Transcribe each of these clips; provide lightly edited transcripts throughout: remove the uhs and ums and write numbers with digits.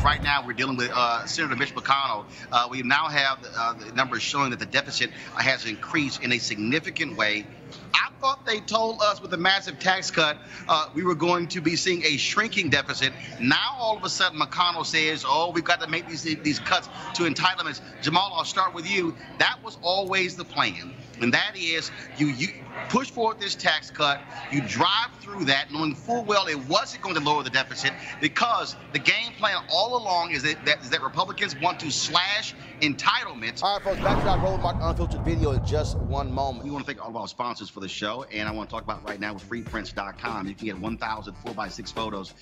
right now we're dealing with Senator Mitch McConnell. We now have the numbers showing that the deficit has increased in a significant way. I thought they told us with the massive tax cut we were going to be seeing a shrinking deficit. Now all of a sudden McConnell says, oh, we've got to make these cuts to entitlements. Jamal, I'll start with you. That was always the plan. And that is you push forward this tax cut, you drive through that knowing full well it wasn't going to lower the deficit, because the game plan all along is that Republicans want to slash entitlements. All right, folks, back to our Roland Martin Unfiltered video in just one moment. We want to thank all of our sponsors for the show, and I want to talk about right now with freeprints.com. You can get 1,000 4x6 photos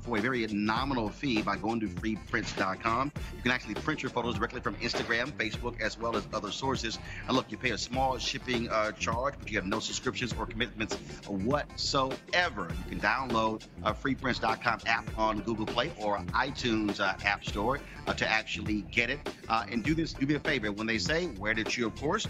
for a very nominal fee by going to freeprints.com. You can actually print your photos directly from Instagram, Facebook, as well as other sources. And look, you pay a small shipping charge, but you have no subscriptions or commitments whatsoever. You can download freeprints.com app on Google Play or iTunes App Store to actually get it. And do me a favor. When they say, where did you, of course,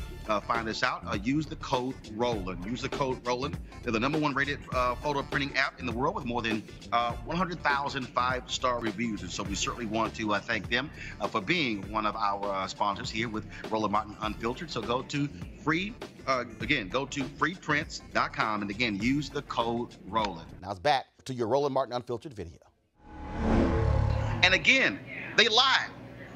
find this out? Use the code Roland. Use the code Roland. They're the #1 rated photo printing app in the world with more than 100,000 5-star reviews. And so we certainly want to thank them for being one of our sponsors here with Roland Martin Unfiltered. So go to freeprints.com, and again, use the code Roland. Now it's back to your Roland Martin Unfiltered video. And again, they lied.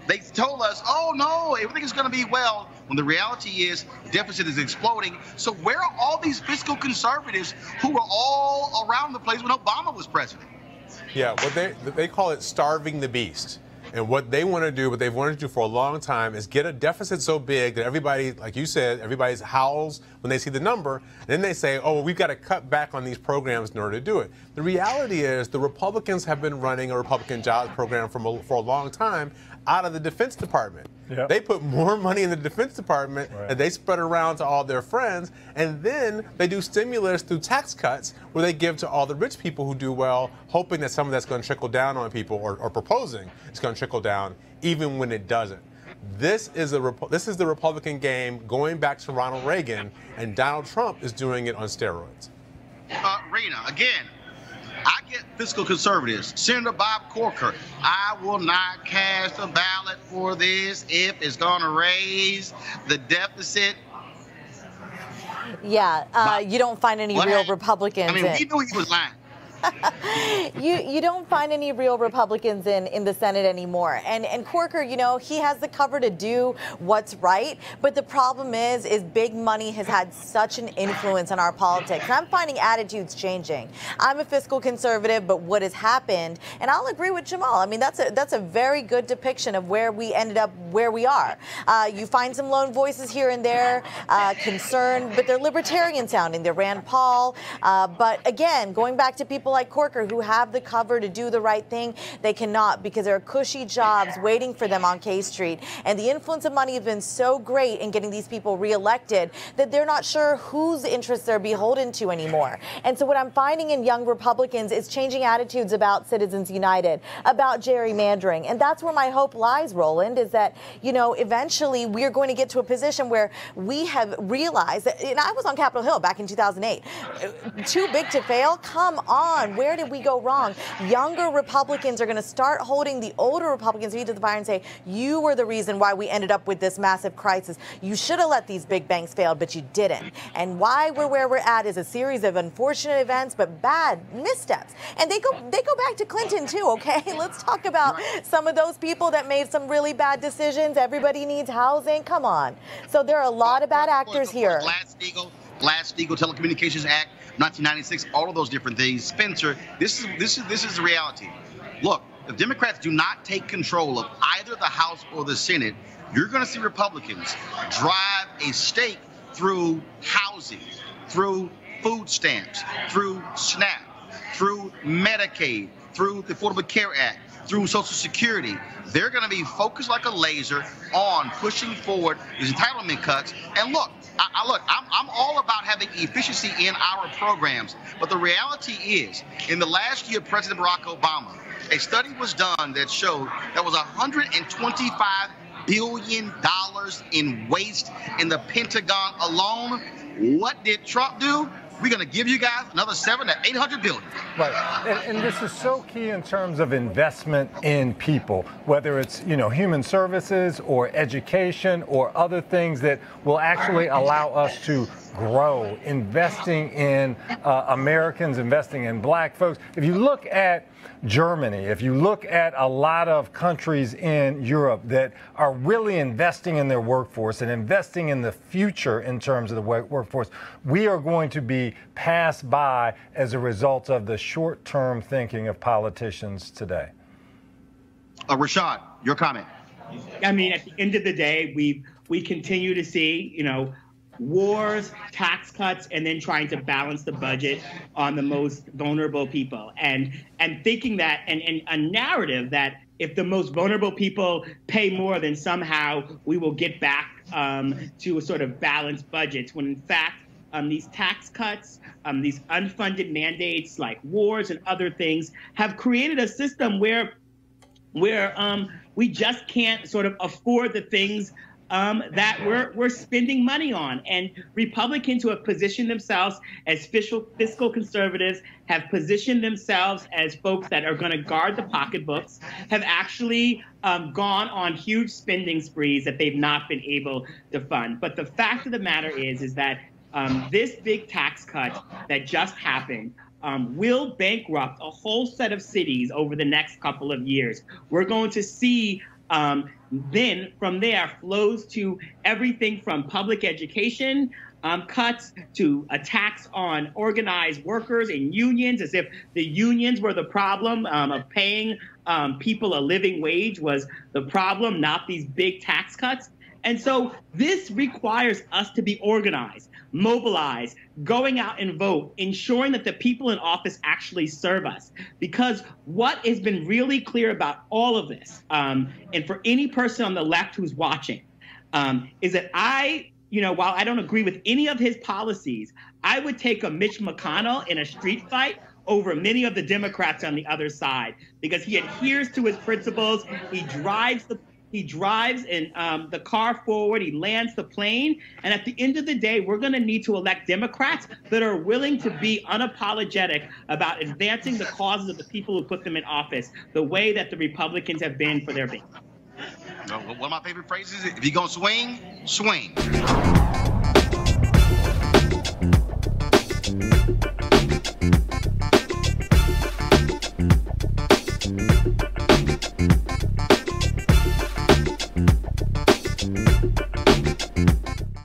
They told us, oh no, everything is going to be well, when the reality is the deficit is exploding. So where are all these fiscal conservatives who were all around the place when Obama was president? Yeah, what they call it starving the beast. And what they want to do, what they've wanted to do for a long time, is get a deficit so big that everybody, like you said, everybody howls when they see the number. And then they say, oh, well, we've got to cut back on these programs in order to do it. The reality is the Republicans have been running a Republican jobs program for a long time out of the Defense Department. Yep. They put more money in the Defense Department and they spread around to all their friends, and then they do stimulus through tax cuts where they give to all the rich people who do well, hoping that some of that's going to trickle down on people, or proposing it's going to trickle down, even when it doesn't. This is the Republican game going back to Ronald Reagan, and Donald Trump is doing it on steroids. Rena, again, I get fiscal conservatives. Senator Bob Corker, I will not cast a ballot for this if it's going to raise the deficit. Yeah, you don't find any real Republicans. I mean, we knew he was lying. You don't find any real Republicans in the Senate anymore. And Corker, you know, he has the cover to do what's right. But the problem is big money has had such an influence on our politics. And I'm finding attitudes changing. I'm a fiscal conservative, but what has happened, and I'll agree with Jamal, I mean, that's a very good depiction of where we ended up where we are. You find some lone voices here and there, concerned, but they're libertarian sounding. They're Rand Paul. But again, going back to people like Corker who have the cover to do the right thing, they cannot, because there are cushy jobs waiting for them on K Street. And the influence of money has been so great in getting these people reelected that they're not sure whose interests they're beholden to anymore. And so what I'm finding in young Republicans is changing attitudes about Citizens United, about gerrymandering. And that's where my hope lies, Roland, is that, you know, eventually we're going to get to a position where we have realized that, and I was on Capitol Hill back in 2008, too big to fail? Come on. Where did we go wrong? Younger Republicans are going to start holding the older Republicans' feet to the fire and say, you were the reason why we ended up with this massive crisis. You should have let these big banks fail, but you didn't. And why we're where we're at is a series of unfortunate events, but bad missteps. And they go back to Clinton too, okay? Let's talk about some of those people that made some really bad decisions. Everybody needs housing. Come on. So there are a lot of bad actors here. Glass-Steagall Telecommunications Act, 1996, all of those different things. Spencer, this is the reality. Look, if Democrats do not take control of either the House or the Senate, you're going to see Republicans drive a stake through housing, through food stamps, through SNAP, through Medicaid, through the Affordable Care Act, through Social Security. They're going to be focused like a laser on pushing forward these entitlement cuts. And look, I'm all about having efficiency in our programs. But the reality is, in the last year of President Barack Obama, a study was done that showed there was $125 billion in waste in the Pentagon alone. What did Trump do? we're going to give you guys another 700 to 800 billion. Right, and this is so key in terms of investment in people, whether it's, you know, human services or education or other things that will actually allow us to grow, investing in Americans, investing in black folks. If you look at Germany, if you look at a lot of countries in Europe that are really investing in their workforce and investing in the future in terms of the workforce, we are going to be passed by as a result of the short-term thinking of politicians today. Rashad, your comment. I mean, at the end of the day, we continue to see, you know, wars, tax cuts, and then trying to balance the budget on the most vulnerable people, and thinking that, and a narrative that if the most vulnerable people pay more, then somehow we will get back to a sort of balanced budgets, when in fact these tax cuts, these unfunded mandates like wars and other things have created a system where we just can't sort of afford the things that we're spending money on. And Republicans who have positioned themselves as fiscal conservatives, have positioned themselves as folks that are going to guard the pocketbooks, have actually gone on huge spending sprees that they've not been able to fund. But the fact of the matter is that this big tax cut that just happened will bankrupt a whole set of cities over the next couple of years. We're going to see then from there flows to everything from public education cuts to attacks on organized workers and unions, as if the unions were the problem of paying people a living wage was the problem, not these big tax cuts. And so this requires us to be organized, mobilized, going out and vote, ensuring that the people in office actually serve us. Because what has been really clear about all of this, and for any person on the left who's watching, is that while I don't agree with any of his policies, I would take a Mitch McConnell in a street fight over many of the Democrats on the other side, because he adheres to his principles. He drives in the car forward. He lands the plane. And at the end of the day, we're going to need to elect Democrats that are willing to be unapologetic about advancing the causes of the people who put them in office, the way that the Republicans have been for their base. One of my favorite phrases is, if you're going to swing, swing.